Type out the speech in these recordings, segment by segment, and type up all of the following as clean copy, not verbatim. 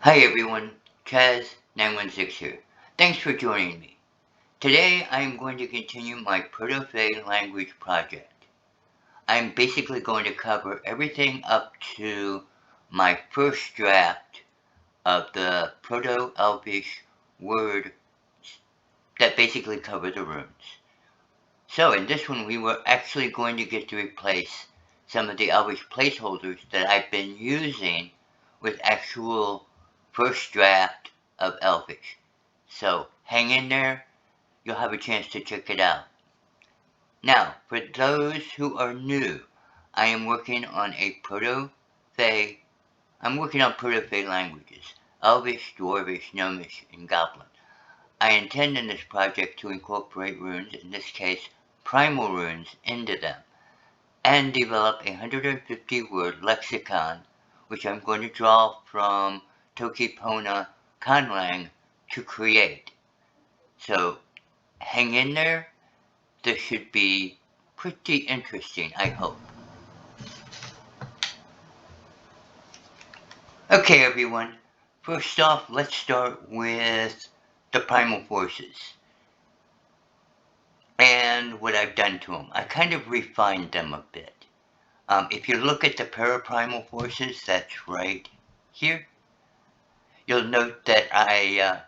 Hi everyone, Chaz916 here. Thanks for joining me. Today I am going to continue my Proto Fae Language project. I'm basically going to cover everything up to my first draft of the Proto Elvish word that basically cover the runes. So in this one we were actually going to get to replace some of the Elvish placeholders that I've been using with actual first draft of Elvish. So hang in there, you'll have a chance to check it out. Now, for those who are new, I am working on Proto Fae languages, Elvish, Dwarvish, Gnomish, and Goblin. I intend in this project to incorporate runes, in this case primal runes, into them, and develop a 150-word lexicon, which I'm going to draw from Toki Pona conlang to create. So hang in there. This should be pretty interesting, I hope. Okay, everyone. First off, let's start with the primal forces and what I've done to them. I kind of refined them a bit. If you look at the paraprimal forces, that's right here, you'll note that I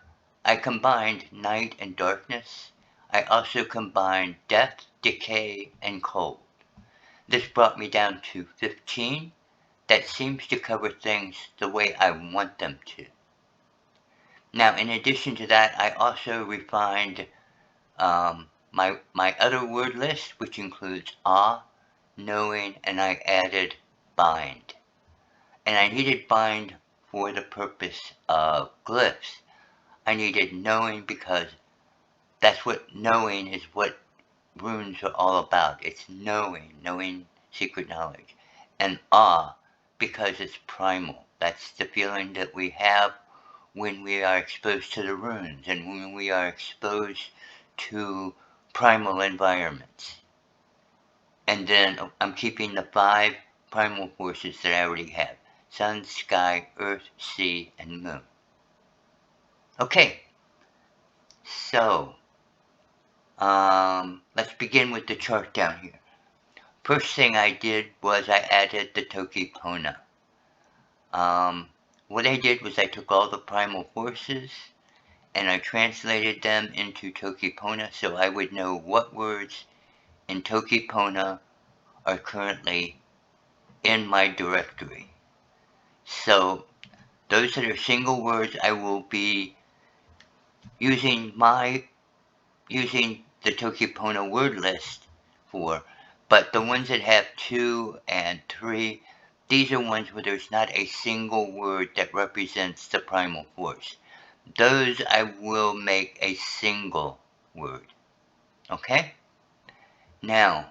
combined night and darkness. I also combined death, decay, and cold. This brought me down to 15. That seems to cover things the way I want them to. Now, in addition to that, I also refined my other word list, which includes awe, knowing, and I added bind. And I needed bind for the purpose of glyphs. I needed knowing because that's what knowing is what runes are all about. It's knowing secret knowledge. And awe, because it's primal. That's the feeling that we have when we are exposed to the runes and when we are exposed to primal environments. And then I'm keeping the 5 primal forces that I already have. Sun, sky, earth, sea, and moon. Okay, so let's begin with the chart down here. First thing I did was I added the Toki Pona. What I did was I took all the primal forces and I translated them into Toki Pona so I would know what words in Toki Pona are currently in my directory. So those that are single words I will be using the Toki Pona word list for, but the ones that have 2 and 3, these are ones where there's not a single word that represents the primal force. Those I will make a single word. Okay? Now,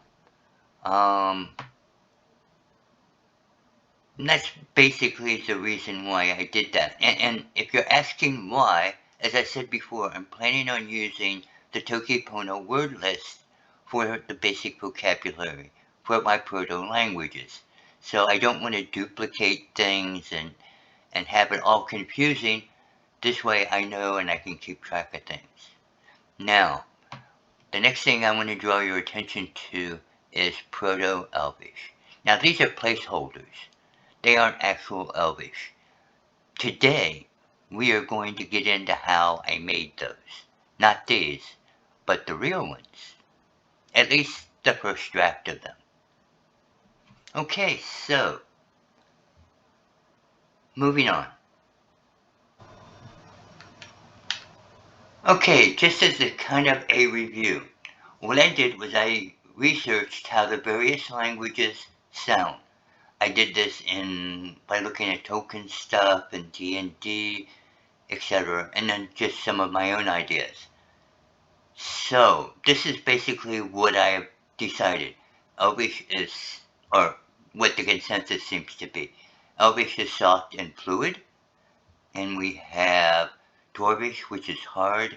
that's basically the reason why I did that. And if you're asking why, as I said before, I'm planning on using the Toki Pona word list for the basic vocabulary for my proto languages. So I don't want to duplicate things and have it all confusing. This way I know and I can keep track of things. Now, the next thing I want to draw your attention to is Proto Elvish. Now these are placeholders. They aren't actual Elvish. Today, we are going to get into how I made those. Not these, but the real ones. At least the first draft of them. Okay, so, moving on. Okay, just as a kind of a review, what I did was I researched how the various languages sound. I did this by looking at token stuff and D&D, etc., and then just some of my own ideas. So, this is basically what I have decided. Elvish is, or what the consensus seems to be. Elvish is soft and fluid, and we have Dwarvish, which is hard,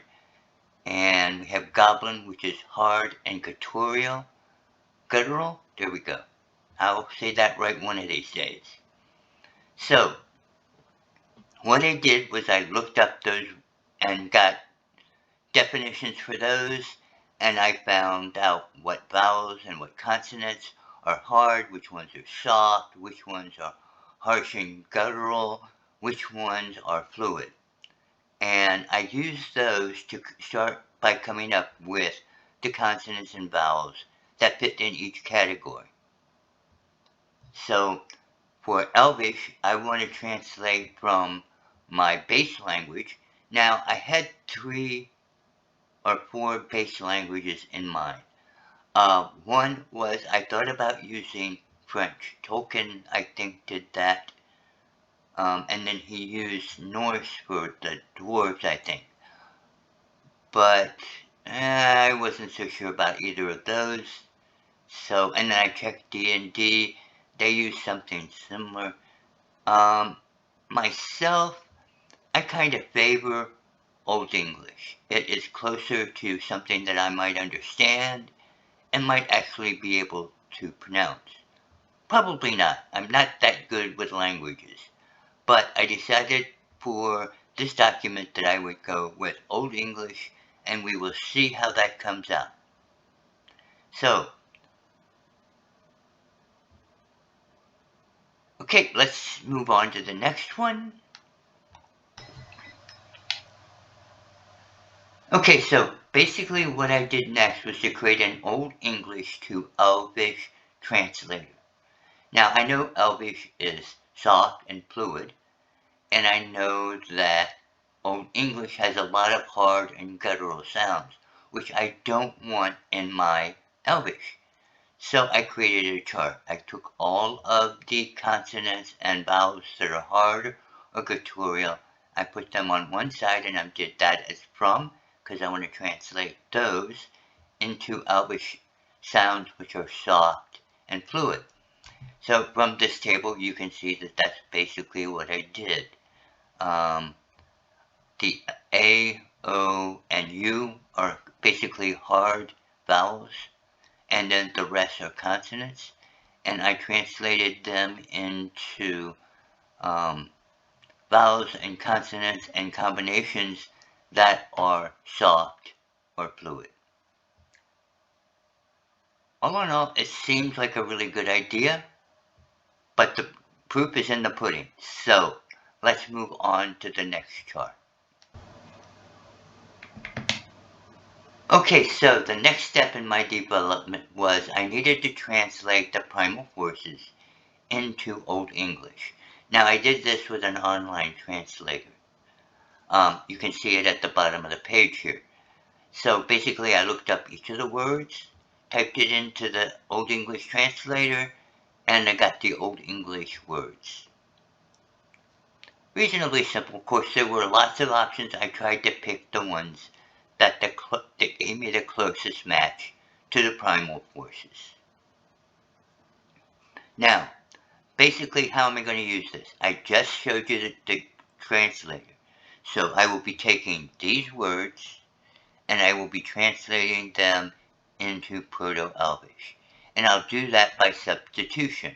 and we have Goblin, which is hard and guttural. Guttural? There we go. I'll say that right one of these days. So, what I did was I looked up those and got definitions for those, and I found out what vowels and what consonants are hard, which ones are soft, which ones are harsh and guttural, which ones are fluid. And I used those to start by coming up with the consonants and vowels that fit in each category. So for Elvish, I want to translate from my base language. Now, I had 3 or 4 base languages in mind. One was I thought about using French. Tolkien, I think, did that. And then he used Norse for the dwarves, I think. But I wasn't so sure about either of those. So, and then I checked D&D. They use something similar. Myself, I kind of favor Old English. It is closer to something that I might understand and might actually be able to pronounce. Probably not. I'm not that good with languages. But I decided for this document that I would go with Old English, and we will see how that comes out. So, okay, let's move on to the next one. Okay, so basically what I did next was to create an Old English to Elvish translator. Now, I know Elvish is soft and fluid, and I know that Old English has a lot of hard and guttural sounds, which I don't want in my Elvish. So I created a chart. I took all of the consonants and vowels that are hard or guttural. I put them on one side, and I did that as from, because I want to translate those into Elvish sounds which are soft and fluid. So from this table, you can see that that's basically what I did. The A, O, and U are basically hard vowels, and then the rest are consonants, and I translated them into vowels and consonants and combinations that are soft or fluid. All in all, it seems like a really good idea, but the proof is in the pudding. So let's move on to the next chart. Okay, so the next step in my development was I needed to translate the primal forces into Old English. Now I did this with an online translator. You can see it at the bottom of the page here. So basically I looked up each of the words, typed it into the Old English translator, and I got the Old English words. Reasonably simple. Of course, there were lots of options. I tried to pick the ones that gave me the closest match to the primal forces. Now, basically how am I going to use this? I just showed you the translator. So I will be taking these words and I will be translating them into Proto Elvish. And I'll do that by substitution.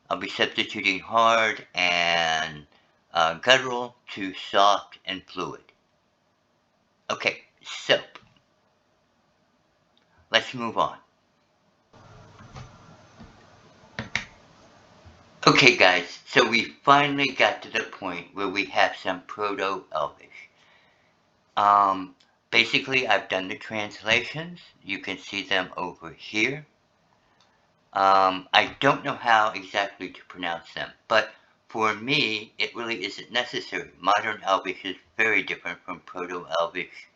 I'll be substituting hard and guttural to soft and fluid. Okay, so let's move on. Okay guys, so we finally got to the point where we have some Proto Elvish. Basically I've done the translations. You can see them over here. I don't know how exactly to pronounce them, but for me, it really isn't necessary. Modern Elvish is very different from Proto Elvish.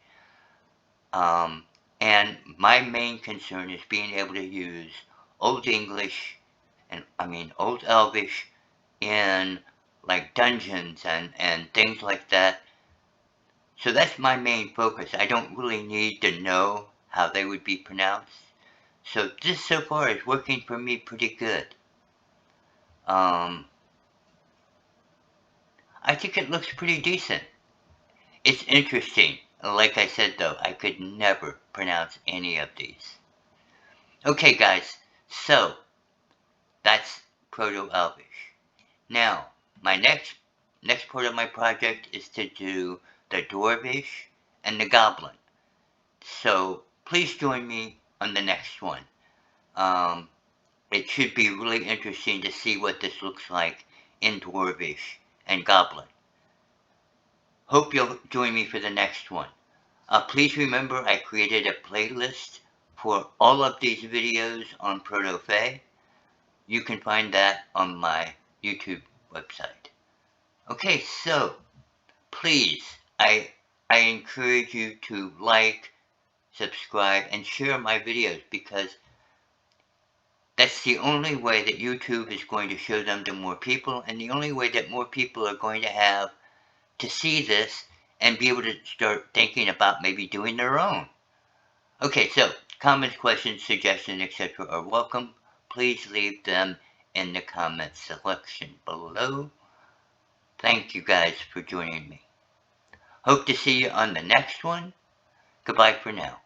And my main concern is being able to use Old English, and Old Elvish in like dungeons and things like that. So that's my main focus. I don't really need to know how they would be pronounced. So this so far is working for me pretty good. I think it looks pretty decent. It's interesting. Like I said though, I could never pronounce any of these. Okay guys, so that's Proto Elvish. Now, my next next part of my project is to do the dwarvish and the goblin. So please join me on the next one. It should be really interesting to see what this looks like in dwarvish and goblin. Hope you'll join me for the next one. Please remember I created a playlist for all of these videos on Proto Fae. You can find that on my YouTube website. Okay, so please, I encourage you to like, subscribe, and share my videos, because that's the only way that YouTube is going to show them to more people, and the only way that more people are going to have to see this and be able to start thinking about maybe doing their own. Okay, so comments, questions, suggestions, etc. are welcome. Please leave them in the comment section below. Thank you guys for joining me. Hope to see you on the next one. Goodbye for now.